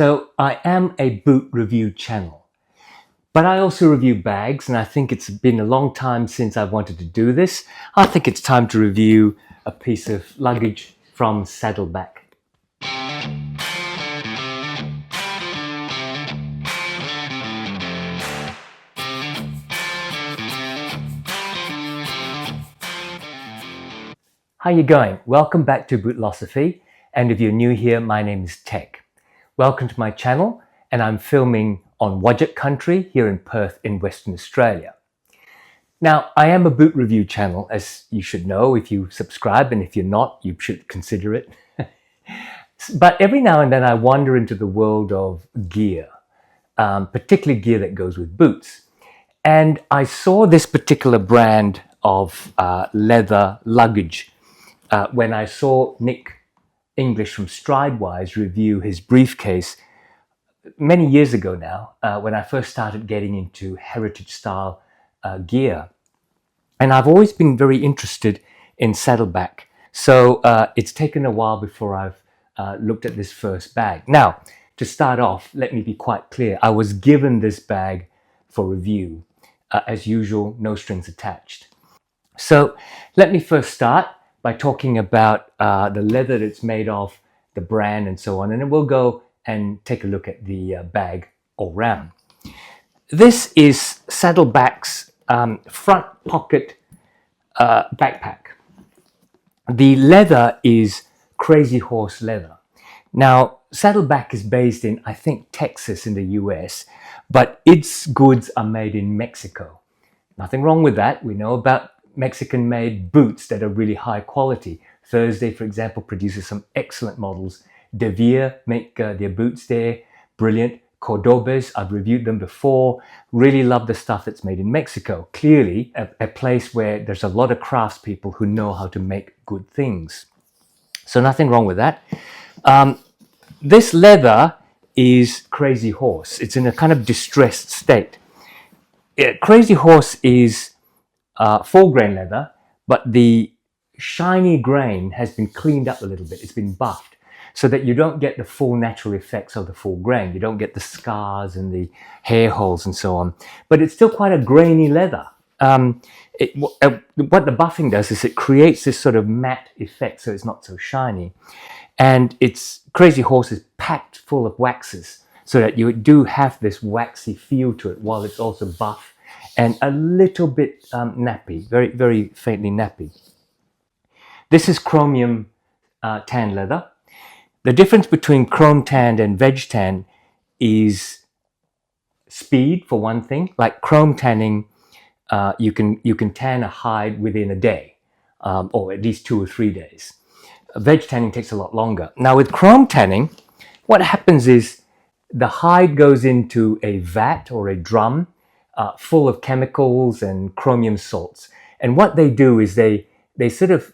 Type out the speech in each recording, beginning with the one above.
So I am a boot review channel, but I also review bags, and I think it's been a long time since I wanted to do this. I think it's time to review a piece of luggage from Saddleback. How you going? Welcome back to Bootlosophy, and if you're new here, my name is Tech. Welcome to my channel, and I'm filming on Wadjet country here in Perth in Western Australia. Now, I am a boot review channel, as you should know if you subscribe, and if you're not, you should consider it. But every now and then I wander into the world of gear, particularly gear that goes with boots. And I saw this particular brand of leather luggage when I saw Nick English from Stridewise review his briefcase many years ago now, when I first started getting into heritage style gear. And I've always been very interested in Saddleback. So it's taken a while before I've looked at this first bag. Now, to start off, let me be quite clear. I was given this bag for review. As usual, no strings attached. So let me first start by talking about the leather that it's made of, the brand and so on, and then we'll go and take a look at the bag all round. This is Saddleback's front pocket backpack. The leather is Crazy Horse leather. Now, Saddleback is based in, I think, Texas in the US, but its goods are made in Mexico. Nothing wrong with that. We know about Mexican-made boots that are really high quality. Thursday, for example, produces some excellent models. De Vere make their boots there. Brilliant. Cordobas, I've reviewed them before. Really love the stuff that's made in Mexico. Clearly, a place where there's a lot of craftspeople who know how to make good things. So nothing wrong with that. This leather is Crazy Horse. It's in a kind of distressed state. Crazy Horse is full grain leather, but the shiny grain has been cleaned up a little bit. It's been buffed so that you don't get the full natural effects of the full grain. You don't get the scars and the hair holes and so on, but it's still quite a grainy leather. What the buffing does is it creates this sort of matte effect so it's not so shiny. And it's Crazy Horse is packed full of waxes so that you do have this waxy feel to it while it's also buff and a little bit nappy, very, very faintly nappy. This is chromium tan leather. The difference between chrome tanned and veg tan is speed, for one thing. Like chrome tanning, you can tan a hide within a day, or at least 2 or 3 days. Veg tanning takes a lot longer. Now with chrome tanning, what happens is the hide goes into a vat or a drum full of chemicals and chromium salts. And what they do is they sort of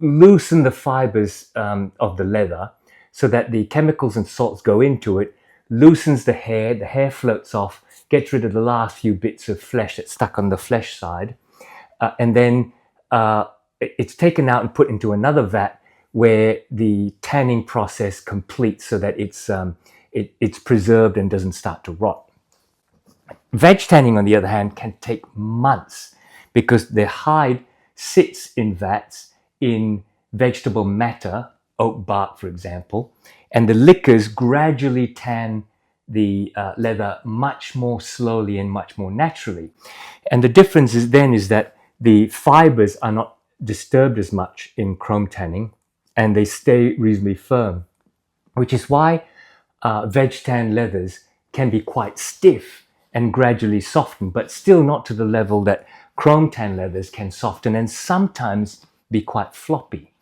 loosen the fibers of the leather so that the chemicals and salts go into it, loosens the hair floats off, gets rid of the last few bits of flesh that's stuck on the flesh side, and then it's taken out and put into another vat where the tanning process completes so that it's preserved and doesn't start to rot. Veg tanning, on the other hand, can take months because the hide sits in vats in vegetable matter, oak bark, for example, and the liquors gradually tan the leather much more slowly and much more naturally. And the difference is that the fibers are not disturbed as much in chrome tanning and they stay reasonably firm, which is why veg tan leathers can be quite stiff and gradually soften, but still not to the level that chrome tan leathers can soften and sometimes be quite floppy.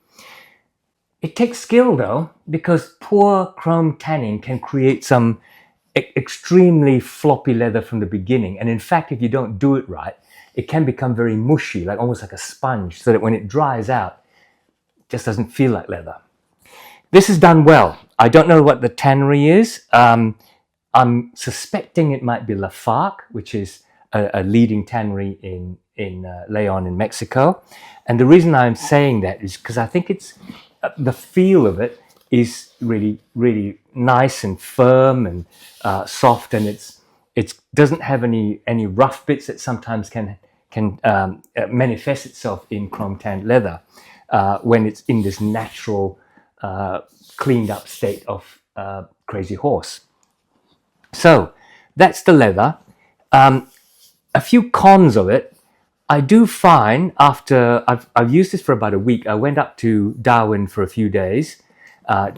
It takes skill though, because poor chrome tanning can create some extremely floppy leather from the beginning. And in fact, if you don't do it right, it can become very mushy, like almost like a sponge, so that when it dries out, it just doesn't feel like leather. This is done well. I don't know what the tannery is. I'm suspecting it might be Lafargue, which is a leading tannery in Leon in Mexico. And the reason I'm saying that is because I think it's the feel of it is really, really nice and firm and soft, and it doesn't have any rough bits that sometimes can manifest itself in chrome tanned leather when it's in this natural, cleaned up state of Crazy Horse. So that's the leather. A few cons of it. I do find after I've used this for about a week, I went up to Darwin for a few days,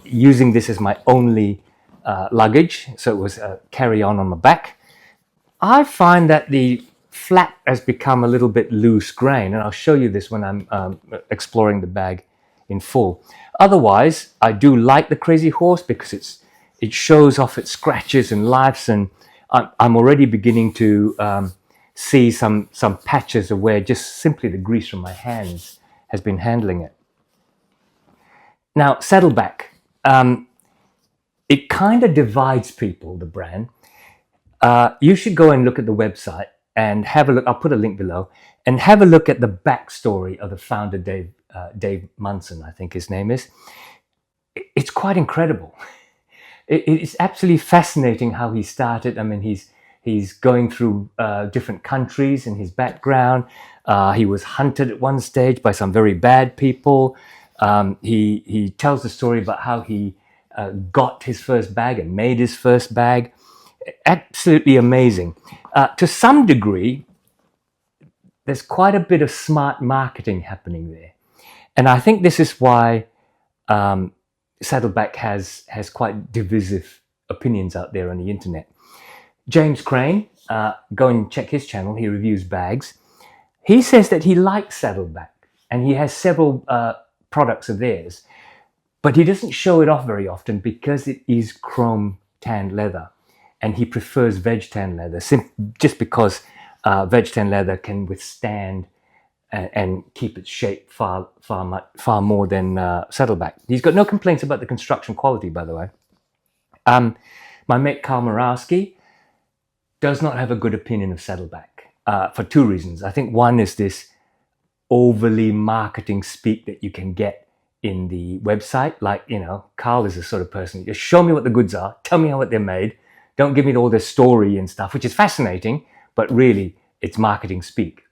using this as my only luggage. So it was a carry-on my back. I find that the flap has become a little bit loose grain, and I'll show you this when I'm exploring the bag in full. Otherwise, I do like the Crazy Horse because it shows off its scratches and lives, and I'm already beginning to see some patches of where just simply the grease from my hands has been handling it. Now, Saddleback, it kind of divides people, the brand. You should go and look at the website and have a look. I'll put a link below and have a look at the backstory of the founder, Dave Munson, I think his name is. It's quite incredible. It's absolutely fascinating how he started. I mean, he's going through different countries in his background. He was hunted at one stage by some very bad people. He tells the story about how he got his first bag and made his first bag. Absolutely amazing. To some degree, there's quite a bit of smart marketing happening there. And I think this is why Saddleback has quite divisive opinions out there on the internet. James Crane, go and check his channel. He reviews bags. He says that he likes Saddleback and he has several products of theirs, but he doesn't show it off very often because it is chrome tanned leather. And he prefers veg tan leather just because veg tan leather can withstand and keep its shape far more than Saddleback. He's got no complaints about the construction quality, by the way. My mate Karl Morawski does not have a good opinion of Saddleback for two reasons. I think one is this overly marketing speak that you can get in the website. Like, you know, Karl is the sort of person, just show me what the goods are, tell me how they're made. Don't give me all this story and stuff, which is fascinating, but really it's marketing speak.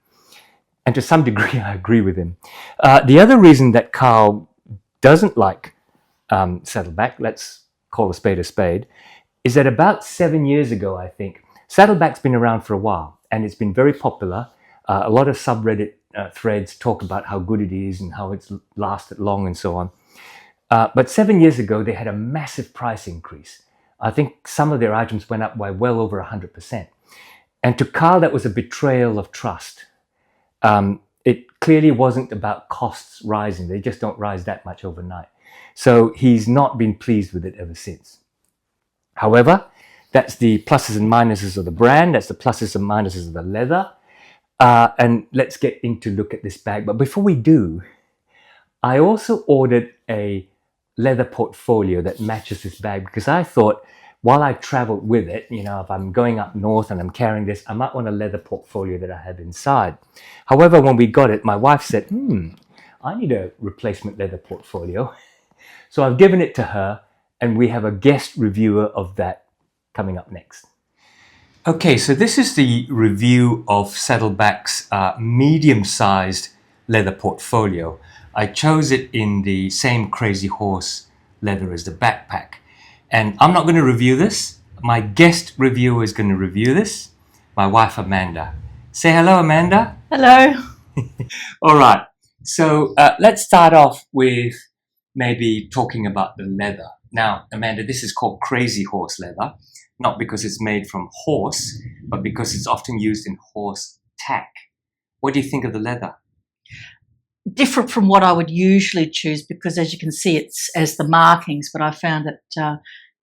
And to some degree, I agree with him. The other reason that Karl doesn't like Saddleback, let's call a spade, is that about 7 years ago, I think, Saddleback's been around for a while and it's been very popular. A lot of subreddit threads talk about how good it is and how it's lasted long and so on. But 7 years ago, they had a massive price increase. I think some of their items went up by well over 100%. And to Karl, that was a betrayal of trust. It clearly wasn't about costs rising. They just don't rise that much overnight. So he's not been pleased with it ever since. However, that's the pluses and minuses of the brand. That's the pluses and minuses of the leather. And let's get into look at this bag. But before we do, I also ordered a leather portfolio that matches this bag because I thought while I traveled with it, you know, if I'm going up north and I'm carrying this, I might want a leather portfolio that I have inside. However, when we got it, my wife said, I need a replacement leather portfolio. So I've given it to her and we have a guest reviewer of that coming up next. Okay, so this is the review of Saddleback's medium-sized leather portfolio. I chose it in the same Crazy Horse leather as the backpack. And I'm not going to review this. My guest reviewer is going to review this, my wife Amanda. Say hello, Amanda. Hello. All right. So let's start off with maybe talking about the leather. Now, Amanda, this is called Crazy Horse leather, not because it's made from horse, but because it's often used in horse tack. What do you think of the leather? Different from what I would usually choose because, as you can see, it's as the markings, but I found it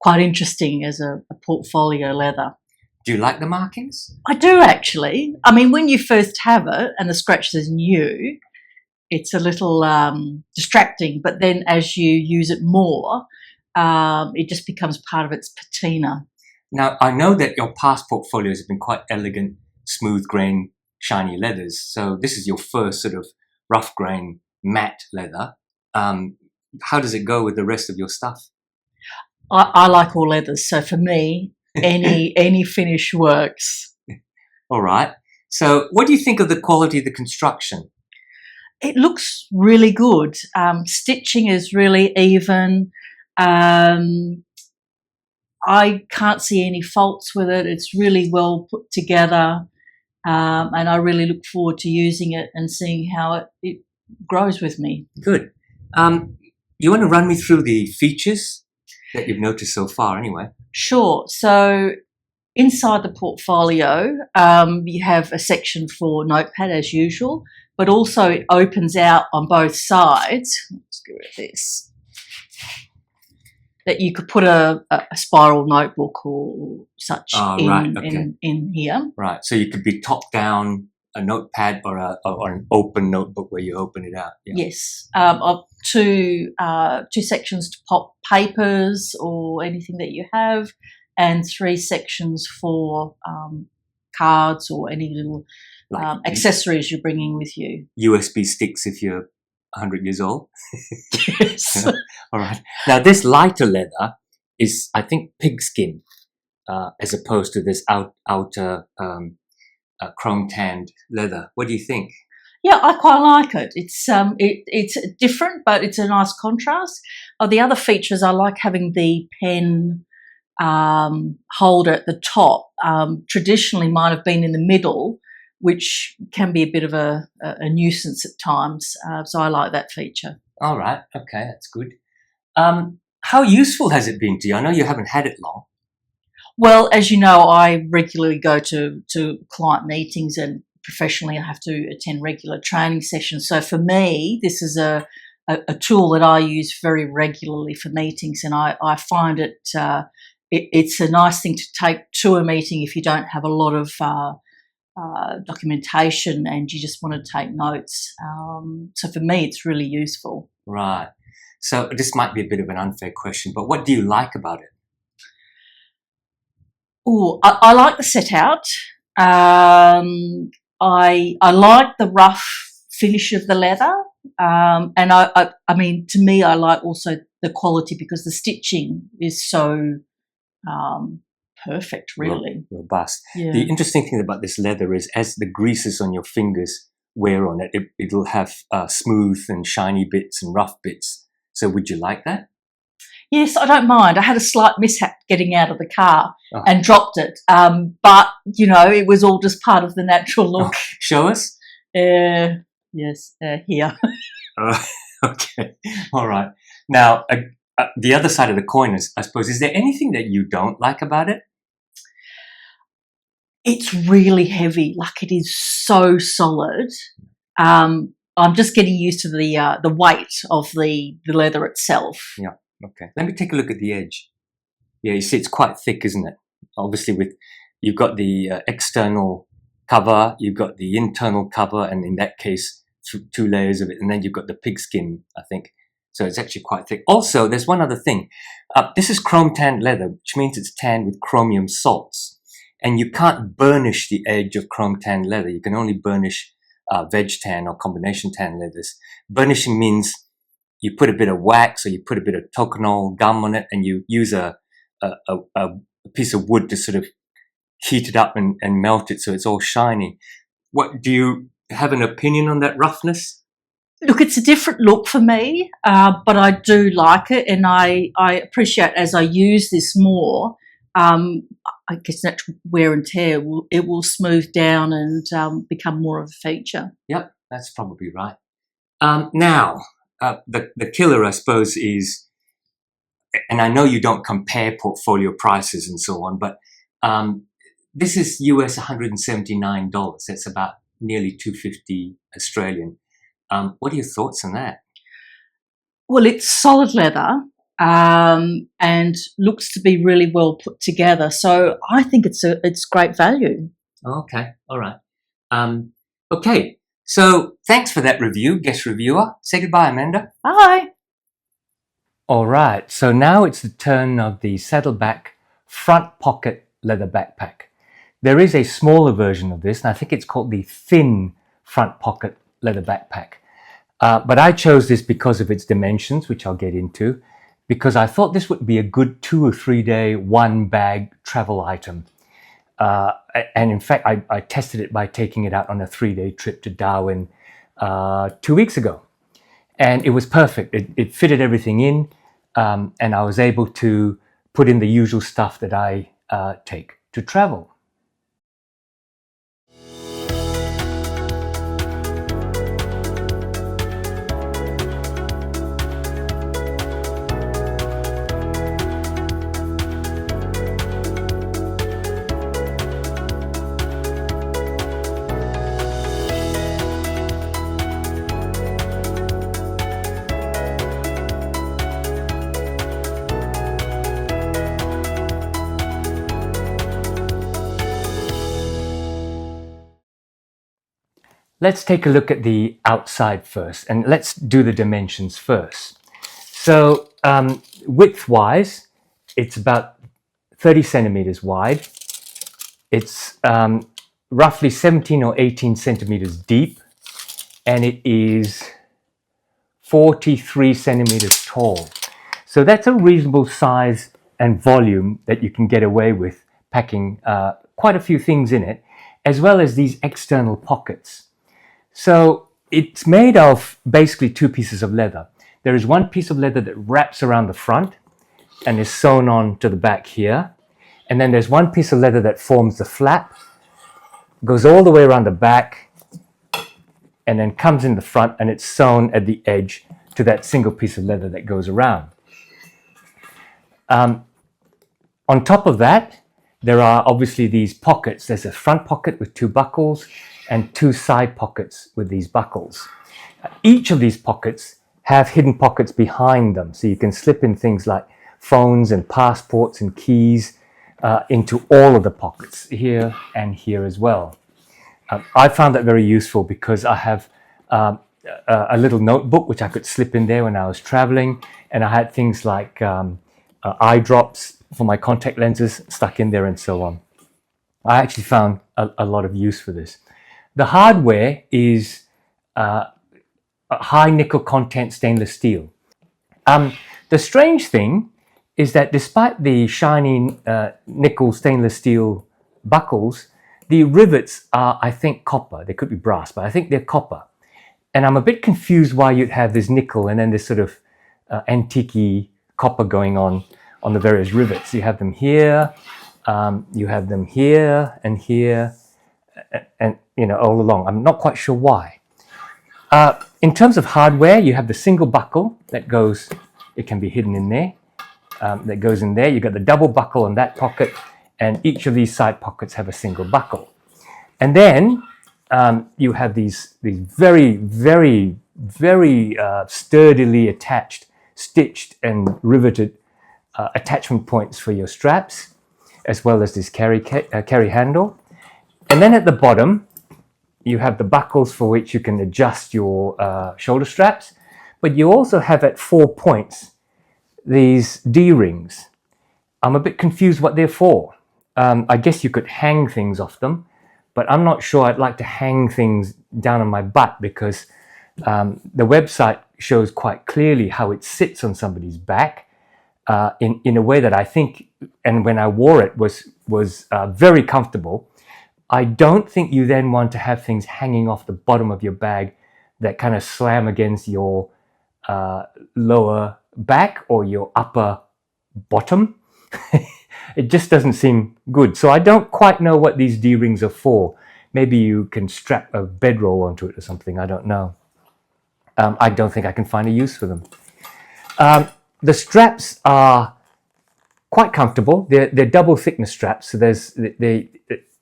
quite interesting as a portfolio leather. Do you like the markings? I do, actually. I mean, when you first have it and the scratch is new, it's a little distracting, but then as you use it more, it just becomes part of its patina. Now, I know that your past portfolios have been quite elegant, smooth grain, shiny leathers. So this is your first sort of rough grain matte leather. how does it go with the rest of your stuff? I like all leathers, so for me, any finish works. All right. So what do you think of the quality of the construction? It looks really good. Stitching is really even. I can't see any faults with it. It's really well put together, and I really look forward to using it and seeing how it grows with me. Good. You want to run me through the features that you've noticed so far anyway? Sure. So inside the portfolio, you have a section for Notepad as usual, but also it opens out on both sides. Let's get rid of this. That you could put a spiral notebook or such in here. Right. So you could be top down, a notepad or an open notebook where you open it out. Yeah. Yes. Of two sections to pop papers or anything that you have, and 3 sections for cards or any little accessories you're bringing with you. USB sticks if you're 100 years old. Yes. All right. Now, this lighter leather is, I think, pigskin, as opposed to this outer chrome tanned leather. What do you think? Yeah, I quite like it. It's different, but it's a nice contrast. The other features, I like having the pen holder at the top. Traditionally, might have been in the middle, which can be a bit of a nuisance at times. So I like that feature. All right. Okay, that's good. How useful has it been to you? I know you haven't had it long. Well, as you know, I regularly go to client meetings, and professionally I have to attend regular training sessions. So for me, this is a tool that I use very regularly for meetings, and I find it's a nice thing to take to a meeting if you don't have a lot of documentation and you just want to take notes. So for me, it's really useful. Right. So this might be a bit of an unfair question, but what do you like about it? Oh, I like the set out. I like the rough finish of the leather, and I mean, to me, I like also the quality because the stitching is so perfect, really robust. Yeah. The interesting thing about this leather is, as the greases on your fingers wear on it, it'll have smooth and shiny bits and rough bits. So, would you like that? Yes, I don't mind. I had a slight mishap getting out of the car and dropped it. But, you know, it was all just part of the natural look. Show us? Yes, here. Okay. All right. Now, the other side of the coin is, I suppose, is there anything that you don't like about it? It's really heavy. Like, it is so solid. I'm just getting used to the weight of the leather itself. Yeah. Okay. Let me take a look at the edge. Yeah, you see it's quite thick, isn't it? Obviously, you've got the external cover, you've got the internal cover, and in that case, 2 layers of it, and then you've got the pigskin, I think. So it's actually quite thick. Also, there's one other thing. This is chrome tanned leather, which means it's tanned with chromium salts. And you can't burnish the edge of chrome tanned leather. You can only burnish veg tan or combination tan leathers. Burnishing means you put a bit of wax or you put a bit of toconol gum on it, and you use a piece of wood to sort of heat it up and melt it so it's all shiny. Do you have an opinion on that roughness? Look, it's a different look for me, but I do like it, and I appreciate as I use this more, I guess natural wear and tear, it will smooth down and become more of a feature. Yep, that's probably right. Now, the killer, I suppose, is, and I know you don't compare portfolio prices and so on, but this is US $179. That's about nearly $250 Australian. What are your thoughts on that? Well, it's solid leather and looks to be really well put together. So I think it's great value. Okay, all right. Okay, so thanks for that review, guest reviewer. Say goodbye, Amanda. Bye. All right, so now it's the turn of the Saddleback front pocket leather backpack. There is a smaller version of this, and I think it's called the thin front pocket leather backpack. But I chose this because of its dimensions, which I'll get into, because I thought this would be a good 2 or 3 day, one bag travel item. And in fact, I tested it by taking it out on a 3-day trip to Darwin 2 weeks ago. And it was perfect. It fitted everything in, and I was able to put in the usual stuff that I take to travel. Let's take a look at the outside first, and let's do the dimensions first. So width-wise, it's about 30 centimeters wide. It's roughly 17 or 18 centimeters deep, and it is 43 centimeters tall. So that's a reasonable size and volume that you can get away with packing quite a few things in it, as well as these external pockets. So it's made of basically 2 pieces of leather. There is one piece of leather that wraps around the front and is sewn on to the back here. And then there's one piece of leather that forms the flap, goes all the way around the back, and then comes in the front, and it's sewn at the edge to that single piece of leather that goes around. On top of that, there are obviously these pockets. There's a front pocket with 2 buckles and 2 side pockets with these buckles. Each of these pockets have hidden pockets behind them, so you can slip in things like phones and passports and keys into all of the pockets, here and here as well. I found that very useful because I have a little notebook which I could slip in there when I was traveling, and I had things like eye drops for my contact lenses stuck in there and so on. I actually found a lot of use for this. The hardware is a high nickel content stainless steel. The strange thing is that despite the shiny nickel stainless steel buckles, the rivets are, I think, copper. They could be brass, but I think they're copper. And I'm a bit confused why you'd have this nickel and then this sort of antique-y copper going on the various rivets. You have them here, you have them here, and you know, all along. I'm not quite sure why. In terms of hardware, you have the single buckle that goes, it can be hidden in there, that goes in there. You've got the double buckle in that pocket, and each of these side pockets have a single buckle. And then you have these very, very, very sturdily attached, stitched and riveted attachment points for your straps, as well as this carry handle. And then at the bottom, you have the buckles for which you can adjust your shoulder straps, but you also have at 4 points these D-rings. I'm a bit confused what they're for. I guess you could hang things off them, but I'm not sure I'd like to hang things down on my butt, because the website shows quite clearly how it sits on somebody's back in a way that I think, and when I wore it, was very comfortable. I don't think you then want to have things hanging off the bottom of your bag that kind of slam against your lower back or your upper bottom. It just doesn't seem good. So I don't quite know what these D-rings are for. Maybe you can strap a bedroll onto it or something. I don't know. I don't think I can find a use for them. The straps are quite comfortable. They're double thickness straps. So there's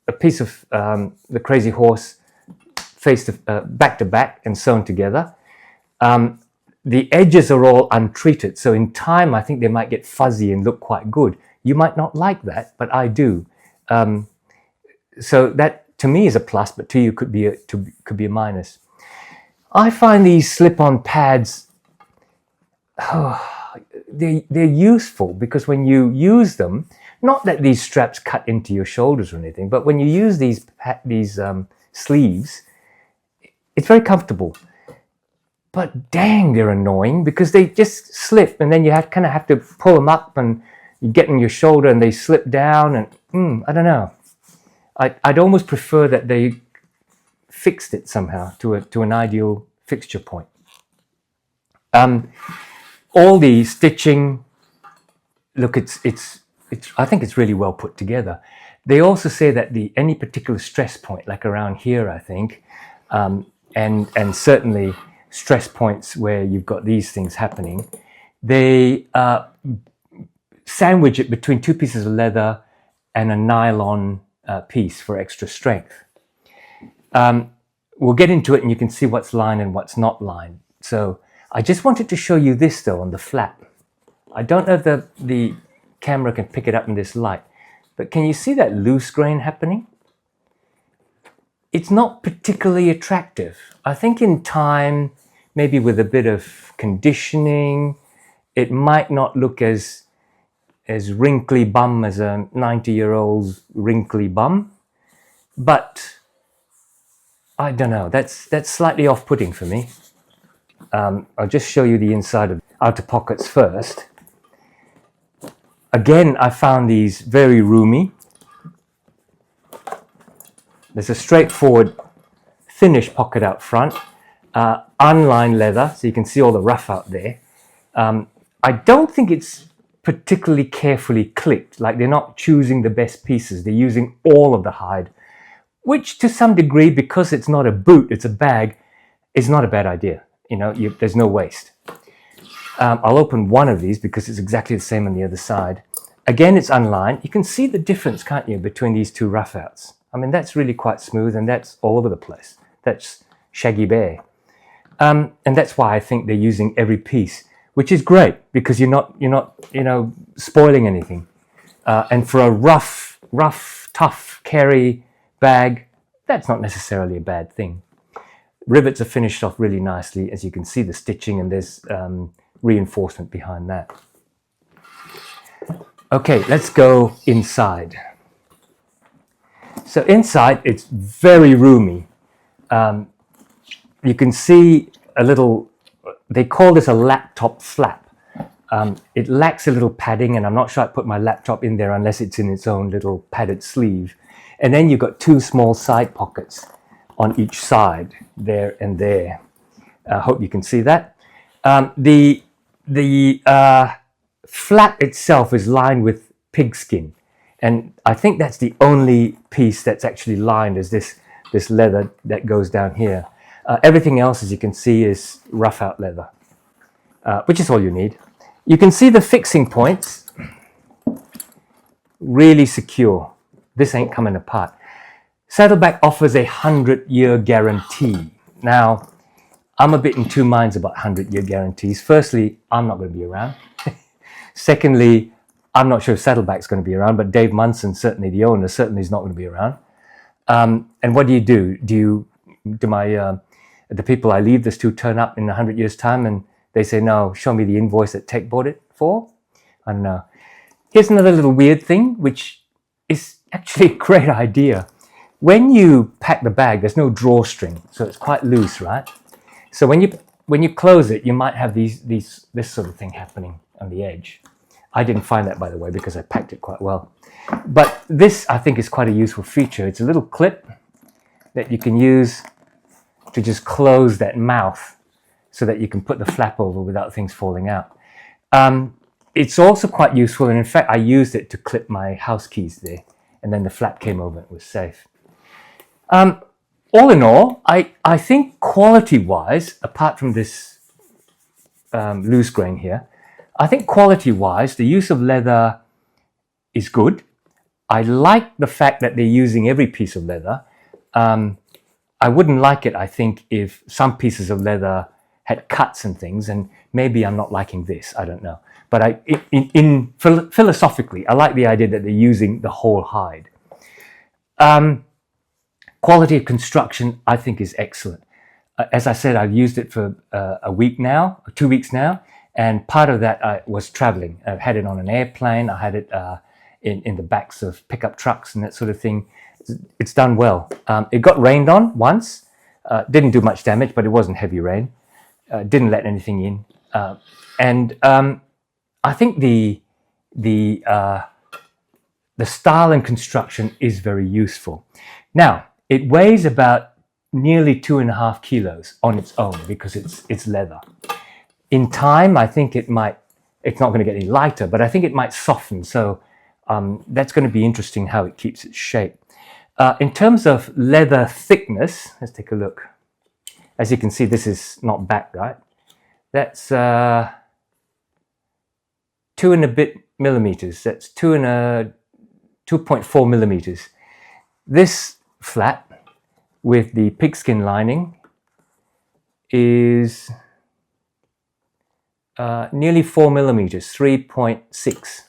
a piece of the Crazy Horse back to back and sewn together. The edges are all untreated, so in time I think they might get fuzzy and look quite good. You might not like that, but I do. So that to me is a plus, but to you could be a minus. I find these slip-on pads, they're useful, because when you use them, not that these straps cut into your shoulders or anything, but when you use these sleeves, it's very comfortable. but dang, they're annoying because they just slip, and then you kind of have to pull them up, and you get in your shoulder and they slip down, and I don't know. I'd almost prefer that they fixed it somehow to an ideal fixture point. All the stitching, look, it's I think it's really well put together. They also say that any particular stress point, like around here, I think, and certainly stress points where you've got these things happening, they sandwich it between two pieces of leather and a nylon piece for extra strength. We'll get into it and you can see what's lined and what's not lined. So I just wanted to show you this though on the flap. I don't know if the camera can pick it up in this light, but can you see that loose grain happening? It's not particularly attractive. I think in time, maybe with a bit of conditioning, it might not look as wrinkly bum as a 90-year-old's wrinkly bum, but I don't know, that's slightly off-putting for me. I'll just show you the inside of outer pockets first. Again, I found these very roomy. There's a straightforward thinnish pocket out front, unlined leather, so you can see all the rough out there. I don't think it's particularly carefully clipped, like they're not choosing the best pieces, they're using all of the hide, which to some degree, because it's not a boot, it's a bag, is not a bad idea. You know, there's no waste. I'll open one of these because it's exactly the same on the other side. Again, it's unlined. You can see the difference, can't you, between these two rough outs? I mean, that's really quite smooth, and that's all over the place. That's shaggy bear. And that's why I think they're using every piece, which is great because you're not spoiling anything. And for a rough, tough carry bag, that's not necessarily a bad thing. Rivets are finished off really nicely, as you can see the stitching, and there's reinforcement behind that. Okay, let's go inside. So inside, it's very roomy. You can see a little, they call this a laptop flap. It lacks a little padding, and I'm not sure I put my laptop in there unless it's in its own little padded sleeve. And then you've got two small side pockets on each side, there and there. I hope you can see that. The flap itself is lined with pigskin, and I think that's the only piece that's actually lined, is this leather that goes down here. Everything else, as you can see, is rough out leather, which is all you need. You can see the fixing points, really secure. This ain't coming apart. Saddleback offers a 100-year guarantee. Now, I'm a bit in two minds about 100-year guarantees. Firstly, I'm not going to be around. Secondly, I'm not sure if Saddleback's going to be around, but Dave Munson, certainly the owner, certainly is not going to be around. And what do you do? Do the people I leave this to turn up in 100 years' time and they say, no, show me the invoice that Tech bought it for? I don't know. Here's another little weird thing, which is actually a great idea. When you pack the bag, there's no drawstring, so it's quite loose, right? So when you close it, you might have this sort of thing happening on the edge. I didn't find that, by the way, because I packed it quite well. But this, I think, is quite a useful feature. It's a little clip that you can use to just close that mouth so that you can put the flap over without things falling out. It's also quite useful, and in fact, I used it to clip my house keys there, and then the flap came over and it was safe. All in all, I think quality-wise, apart from this loose grain here, I think quality-wise, the use of leather is good. I like the fact that they're using every piece of leather. I wouldn't like it, I think, if some pieces of leather had cuts and things, and maybe I'm not liking this, I don't know. But philosophically, I like the idea that they're using the whole hide. Quality of construction, I think, is excellent. As I said, I've used it for a week now, 2 weeks now, and part of that I was traveling. I've had it on an airplane, I had it in the backs of pickup trucks and that sort of thing. It's done well. It got rained on once, didn't do much damage, but it wasn't heavy rain. didn't let anything in. And I think the style and construction is very useful. Now, it weighs about nearly 2.5 kilos on its own because it's leather. In time, I think it's not going to get any lighter, but I think it might soften. So that's going to be interesting how it keeps its shape. In terms of leather thickness, let's take a look. As you can see, this is not back, right? That's 2 and a bit millimeters. That's 2.4 millimeters. This flap with the pigskin lining is nearly 4 millimeters, 3.6.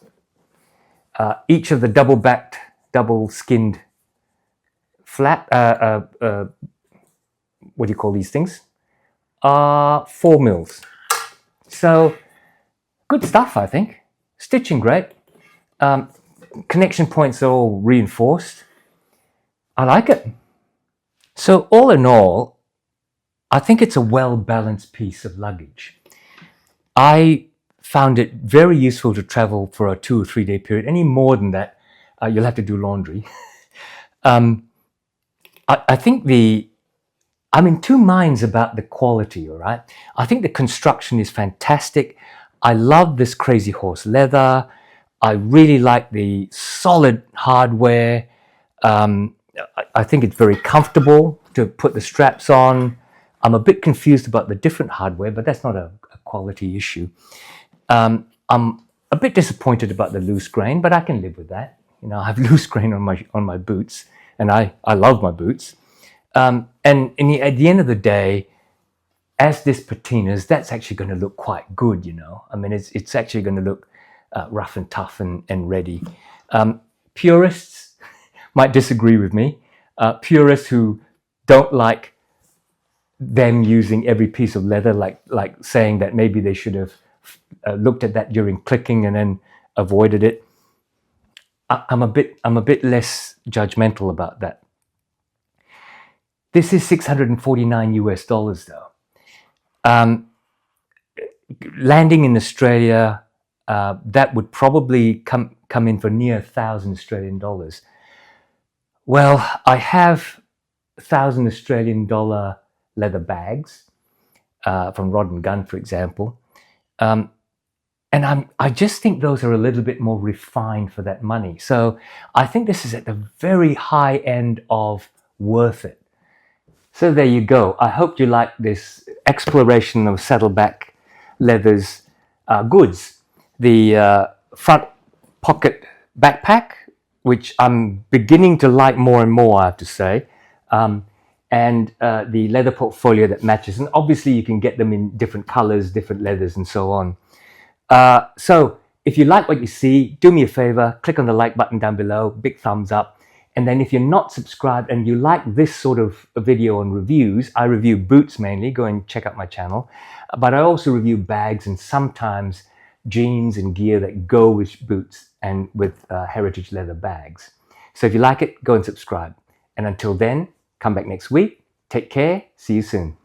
Each of the double-backed, double-skinned flap, what do you call these things? 4 mils. So good stuff, I think. Stitching great. Connection points are all reinforced. I like it. So all in all, I think it's a well-balanced piece of luggage. I found it very useful to travel for a 2 or 3 day period. Any more than that, you'll have to do laundry. I think I'm in two minds about the quality, all right? I think the construction is fantastic. I love this Crazy Horse leather. I really like the solid hardware. I think it's very comfortable to put the straps on. I'm a bit confused about the different hardware, but that's not a quality issue. I'm a bit disappointed about the loose grain, but I can live with that. You know, I have loose grain on my boots, and I love my boots. And at the end of the day, as this patinas, that's actually going to look quite good, you know. I mean, it's actually going to look rough and tough and ready. Purists might disagree with me. Purists who don't like them using every piece of leather, like saying that maybe they should have looked at that during clicking and then avoided it. I'm a bit less judgmental about that. This is $649 US though. Landing in Australia, that would probably come in for near 1,000 Australian dollars. Well, I have 1,000 Australian dollar leather bags from Rod and Gun, for example. And I just think those are a little bit more refined for that money. So I think this is at the very high end of worth it. So there you go. I hope you like this exploration of Saddleback Leather's goods. The front pocket backpack, which I'm beginning to like more and more, I have to say. And the leather portfolio that matches. And obviously you can get them in different colors, different leathers, and so on. So if you like what you see, do me a favor, click on the like button down below, big thumbs up. And then if you're not subscribed and you like this sort of a video on reviews, I review boots mainly, go and check out my channel. But I also review bags and sometimes jeans and gear that go with boots and with heritage leather bags. So if you like it, go and subscribe. And until then, come back next week. Take care. See you soon.